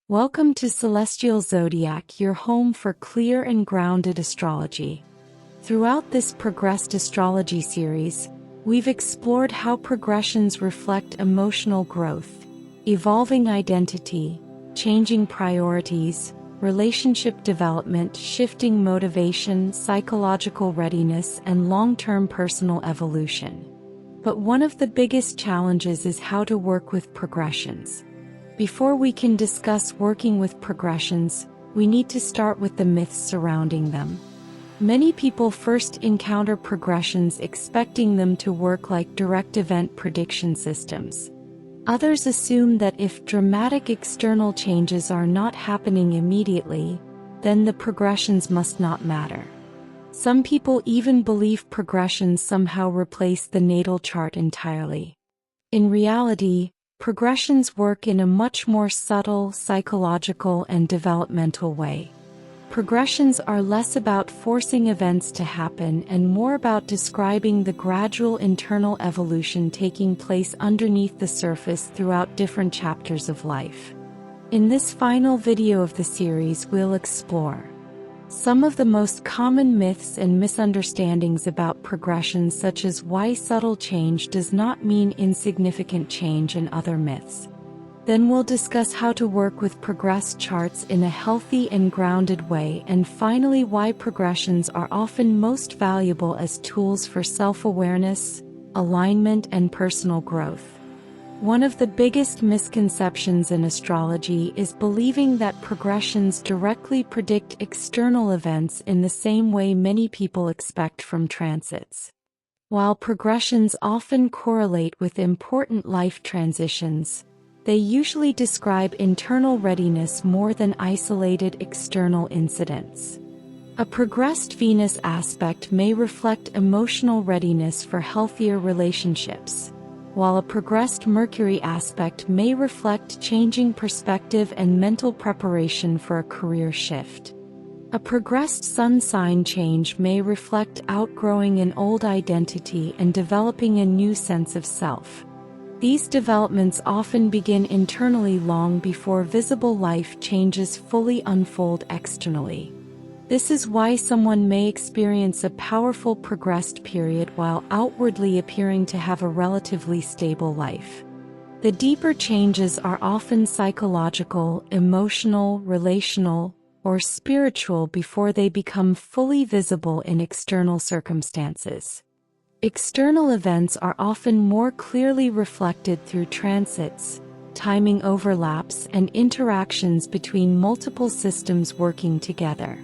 Welcome to Celestial Zodiac, your home for clear and grounded astrology. Throughout this progressed astrology series, we've explored how progressions reflect emotional growth, evolving identity, changing priorities, relationship development, shifting motivation, psychological readiness, and long-term personal evolution. But one of the biggest challenges is how to work with progressions. Before we can discuss working with progressions, we need to start with the myths surrounding them. Many people first encounter progressions expecting them to work like direct event prediction systems. Others assume that if dramatic external changes are not happening immediately, then the progressions must not matter. Some people even believe progressions somehow replace the natal chart entirely. In reality, progressions work in a much more subtle, psychological, and developmental way. Progressions are less about forcing events to happen and more about describing the gradual internal evolution taking place underneath the surface throughout different chapters of life. In this final video of the series, we'll explore some of the most common myths and misunderstandings about progressions, such as why subtle change does not mean insignificant change, and other myths. Then we'll discuss how to work with progressed charts in a healthy and grounded way, and finally why progressions are often most valuable as tools for self-awareness, alignment, and personal growth. One of the biggest misconceptions in astrology is believing that progressions directly predict external events in the same way many people expect from transits. While progressions often correlate with important life transitions, they usually describe internal readiness more than isolated external incidents. A progressed Venus aspect may reflect emotional readiness for healthier relationships, while a progressed Mercury aspect may reflect changing perspective and mental preparation for a career shift. A progressed Sun sign change may reflect outgrowing an old identity and developing a new sense of self. These developments often begin internally long before visible life changes fully unfold externally. This is why someone may experience a powerful progressed period while outwardly appearing to have a relatively stable life. The deeper changes are often psychological, emotional, relational, or spiritual before they become fully visible in external circumstances. External events are often more clearly reflected through transits, timing overlaps, and interactions between multiple systems working together.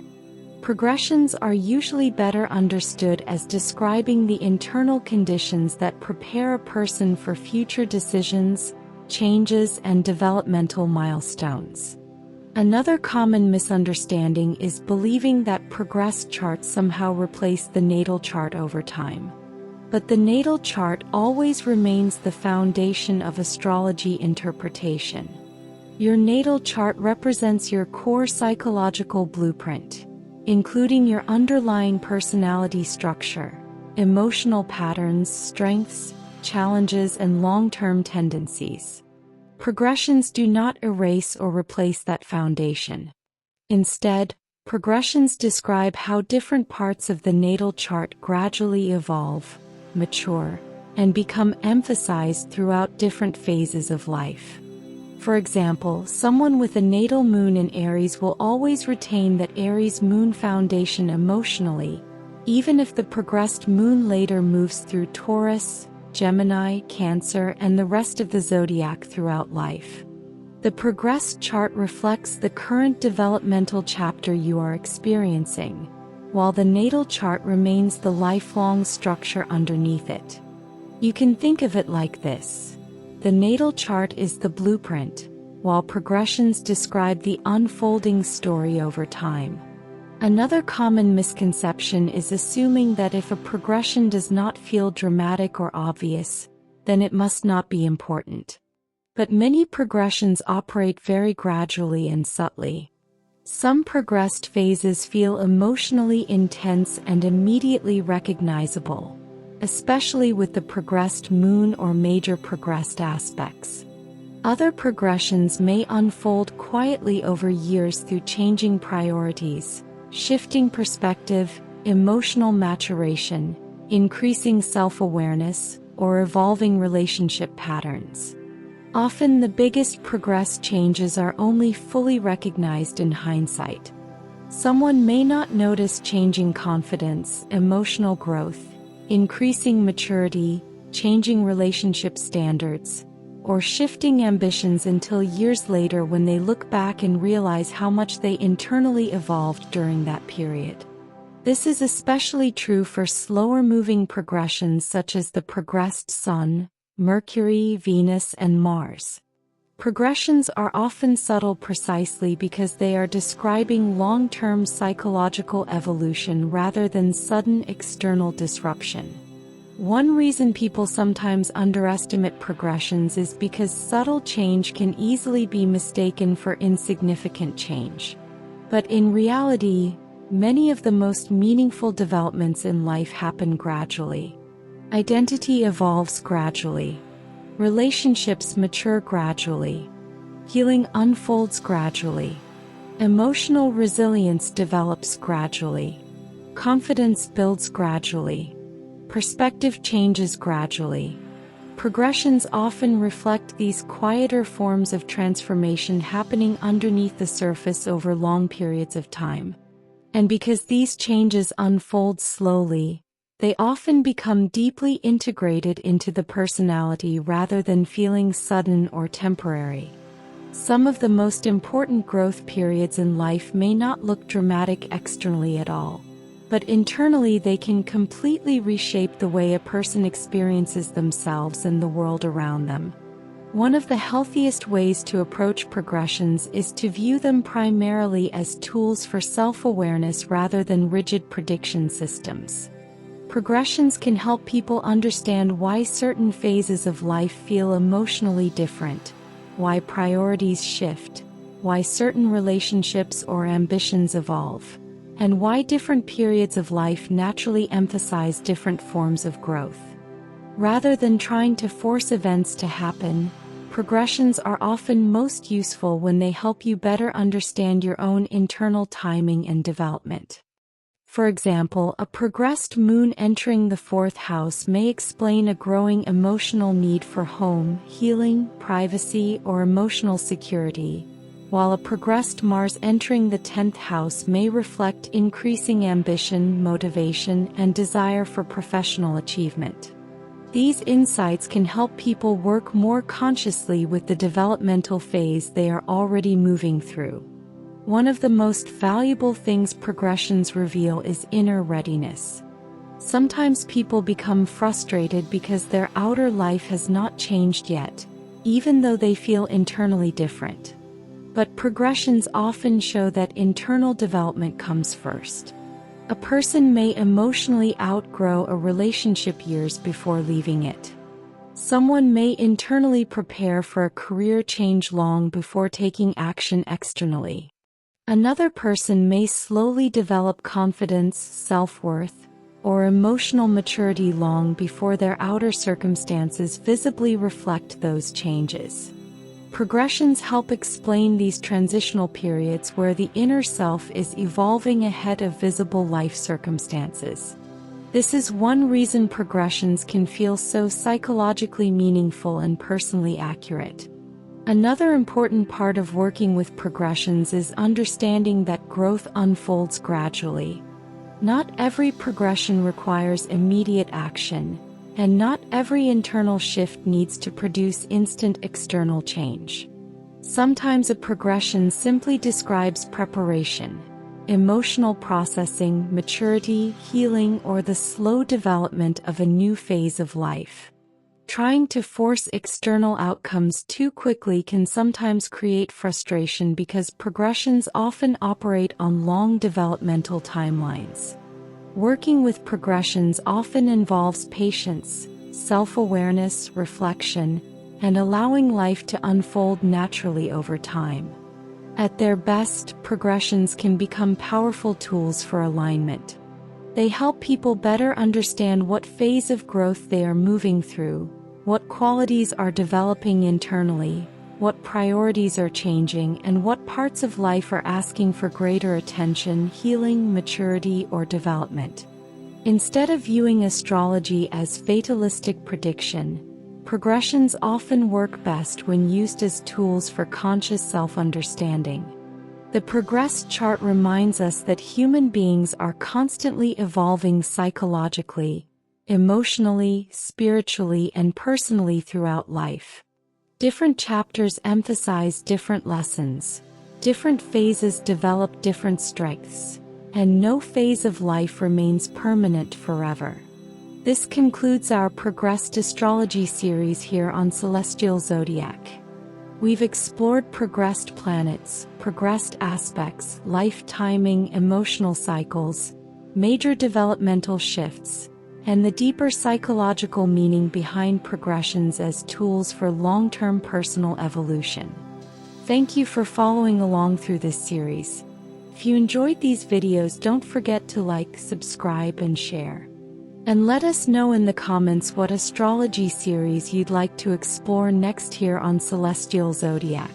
Progressions are usually better understood as describing the internal conditions that prepare a person for future decisions, changes, and developmental milestones. Another common misunderstanding is believing that progressed charts somehow replace the natal chart over time. But the natal chart always remains the foundation of astrology interpretation. Your natal chart represents your core psychological blueprint, including your underlying personality structure, emotional patterns, strengths, challenges, and long-term tendencies. Progressions do not erase or replace that foundation. Instead, progressions describe how different parts of the natal chart gradually evolve, mature, and become emphasized throughout different phases of life. For example, someone with a natal moon in Aries will always retain that Aries moon foundation emotionally, even if the progressed moon later moves through Taurus, Gemini, Cancer, and the rest of the zodiac throughout life. The progressed chart reflects the current developmental chapter you are experiencing, while the natal chart remains the lifelong structure underneath it. You can think of it like this. The natal chart is the blueprint, while progressions describe the unfolding story over time. Another common misconception is assuming that if a progression does not feel dramatic or obvious, then it must not be important. But many progressions operate very gradually and subtly. Some progressed phases feel emotionally intense and immediately recognizable, especially with the progressed moon or major progressed aspects. Other progressions may unfold quietly over years through changing priorities, shifting perspective, emotional maturation, increasing self-awareness, or evolving relationship patterns. Often the biggest progress changes are only fully recognized in hindsight. Someone may not notice changing confidence, emotional growth, increasing maturity, changing relationship standards, or shifting ambitions until years later when they look back and realize how much they internally evolved during that period. This is especially true for slower-moving progressions such as the progressed Sun, Mercury, Venus, and Mars. Progressions are often subtle precisely because they are describing long-term psychological evolution rather than sudden external disruption. One reason people sometimes underestimate progressions is because subtle change can easily be mistaken for insignificant change. But in reality, many of the most meaningful developments in life happen gradually. Identity evolves gradually. Relationships mature gradually. Healing unfolds gradually. Emotional resilience develops gradually. Confidence builds gradually. Perspective changes gradually. Progressions often reflect these quieter forms of transformation happening underneath the surface over long periods of time. And because these changes unfold slowly, they often become deeply integrated into the personality rather than feeling sudden or temporary. Some of the most important growth periods in life may not look dramatic externally at all, but internally they can completely reshape the way a person experiences themselves and the world around them. One of the healthiest ways to approach progressions is to view them primarily as tools for self-awareness rather than rigid prediction systems. Progressions can help people understand why certain phases of life feel emotionally different, why priorities shift, why certain relationships or ambitions evolve, and why different periods of life naturally emphasize different forms of growth. Rather than trying to force events to happen, progressions are often most useful when they help you better understand your own internal timing and development. For example, a progressed moon entering the fourth house may explain a growing emotional need for home, healing, privacy, or emotional security, while a progressed Mars entering the 10th house may reflect increasing ambition, motivation, and desire for professional achievement. These insights can help people work more consciously with the developmental phase they are already moving through. One of the most valuable things progressions reveal is inner readiness. Sometimes people become frustrated because their outer life has not changed yet, even though they feel internally different. But progressions often show that internal development comes first. A person may emotionally outgrow a relationship years before leaving it. Someone may internally prepare for a career change long before taking action externally. Another person may slowly develop confidence, self-worth, or emotional maturity long before their outer circumstances visibly reflect those changes. Progressions help explain these transitional periods where the inner self is evolving ahead of visible life circumstances. This is one reason progressions can feel so psychologically meaningful and personally accurate. Another important part of working with progressions is understanding that growth unfolds gradually. Not every progression requires immediate action, and not every internal shift needs to produce instant external change. Sometimes a progression simply describes preparation, emotional processing, maturity, healing, or the slow development of a new phase of life. Trying to force external outcomes too quickly can sometimes create frustration because progressions often operate on long developmental timelines. Working with progressions often involves patience, self-awareness, reflection, and allowing life to unfold naturally over time. At their best, progressions can become powerful tools for alignment. They help people better understand what phase of growth they are moving through, what qualities are developing internally, what priorities are changing, and what parts of life are asking for greater attention, healing, maturity, or development. Instead of viewing astrology as fatalistic prediction, progressions often work best when used as tools for conscious self-understanding. The progress chart reminds us that human beings are constantly evolving psychologically, emotionally, spiritually, and personally throughout life. Different chapters emphasize different lessons. Different phases develop different strengths, and no phase of life remains permanent forever. This concludes our Progressed Astrology series here on Celestial Zodiac. We've explored progressed planets, progressed aspects, life timing, emotional cycles, major developmental shifts, and the deeper psychological meaning behind progressions as tools for long-term personal evolution. Thank you for following along through this series. If you enjoyed these videos, don't forget to like, subscribe, and share. And let us know in the comments what astrology series you'd like to explore next here on Celestial Zodiac.